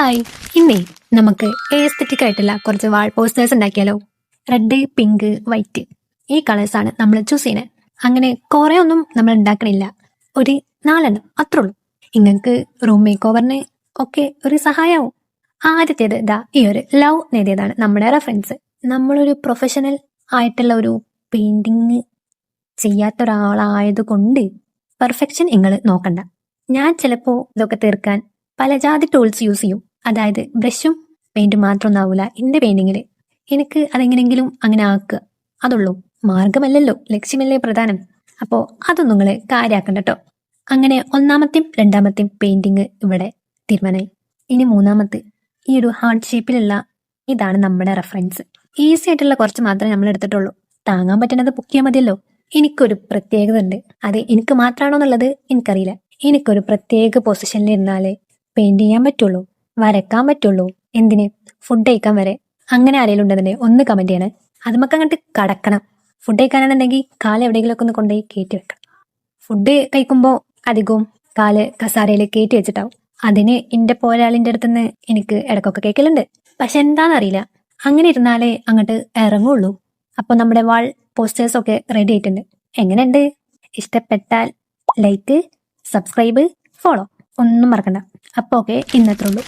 Hi, ഇന്നേ നമുക്ക് aesthetic ആയിട്ടുള്ള കുറച്ച് വാൾ പോസ്റ്റേഴ്സ് ഉണ്ടാക്കിയാലോ. റെഡ്, പിങ്ക്, വൈറ്റ് ഈ കളേഴ്സ് ആണ് നമ്മൾ ചൂസ് ചെയ്യുന്നത്. അങ്ങനെ കുറെ ഒന്നും നമ്മൾ ഉണ്ടാക്കണില്ല, ഒരു 4 അത്രേ ഉള്ളൂ. നിങ്ങൾക്ക് റൂം മേക്ക് ഓവറിന് ഒക്കെ ഒരു സഹായമാവും. ആദ്യത്തേത് ഇതാ ഈ ഒരു ലവ് നേടിയതാണ് നമ്മുടെ റെഫറൻസ്. നമ്മളൊരു പ്രൊഫഷണൽ ആയിട്ടുള്ള ഒരു പെയിന്റിങ് ചെയ്യാത്ത ഒരാളായത് കൊണ്ട് പെർഫെക്ഷൻ നിങ്ങൾ നോക്കണ്ട. ഞാൻ ചിലപ്പോൾ ഇതൊക്കെ തീർക്കാൻ പല ജാതി ടൂൾസ് യൂസ് ചെയ്യും. അതായത് ബ്രഷും പെയിന്റും മാത്രമൊന്നും ആവൂല എന്റെ പെയിന്റിങ്ങില്. എനിക്ക് അതെങ്ങനെങ്കിലും അങ്ങനെ ആക്കുക, അതുള്ളൂ. മാർഗമല്ലല്ലോ, ലക്ഷ്യമല്ലേ പ്രധാനം. അപ്പോ അതൊന്നും നിങ്ങൾ കാര്യാക്കണ്ട കേട്ടോ. അങ്ങനെ ഒന്നാമത്തെയും രണ്ടാമത്തെയും പെയിന്റിങ് ഇവിടെ തീരുമാനമായി. ഇനി മൂന്നാമത്തെ ഈ ഒരു ഹാർട്ട് ഷേപ്പിലുള്ള ഇതാണ് നമ്മുടെ റെഫറൻസ്. ഈസി ആയിട്ടുള്ള കുറച്ച് മാത്രമേ നമ്മൾ എടുത്തിട്ടുള്ളൂ. താങ്ങാൻ പറ്റുന്നത് പൊക്കിയാൽ മതിയല്ലോ. എനിക്കൊരു പ്രത്യേകത ഉണ്ട്, അത് എനിക്ക് മാത്രമാണോ എന്നുള്ളത് എനിക്കറിയില്ല. എനിക്കൊരു പ്രത്യേക പൊസിഷനിൽ ഇരുന്നാലേ പെയിന്റ് ചെയ്യാൻ പറ്റുള്ളൂ, വരക്കാൻ പറ്റുള്ളൂ. എന്തിന്, ഫുഡ് കഴിക്കാൻ വരെ. അങ്ങനെ ആരെങ്കിലും ഉണ്ടെന്നെ ഒന്ന് കമന്റ് ചെയ്യണേ. അത് നമുക്ക് അങ്ങോട്ട് കടക്കണം. ഫുഡ് കഴിക്കാനാണെന്നുണ്ടെങ്കിൽ കാല് എവിടെയെങ്കിലുമൊക്കെ ഒന്ന് കൊണ്ടുപോയി കയറ്റി വെക്കണം. ഫുഡ് കഴിക്കുമ്പോൾ അധികവും കാല് കസാരയിൽ കയറ്റി വെച്ചിട്ടാവും. അതിന് എന്റെ പോരാളിന്റെ അടുത്തുനിന്ന് എനിക്ക് ഇടക്കൊക്കെ കേൾക്കലുണ്ട്. പക്ഷെ എന്താണെന്നറിയില്ല, അങ്ങനെ ഇരുന്നാലേ അങ്ങോട്ട് ഇറങ്ങുള്ളൂ. അപ്പൊ നമ്മുടെ വാൾ പോസ്റ്റേഴ്സ് ഒക്കെ റെഡി ആയിട്ടുണ്ട്. എങ്ങനെയുണ്ട്? ഇഷ്ടപ്പെട്ടാൽ ലൈക്ക്, സബ്സ്ക്രൈബ്, ഫോളോ ഒന്നും മറക്കണ്ട. അപ്പൊ ഓക്കെ, ഇന്നത്രേ ഉള്ളൂ.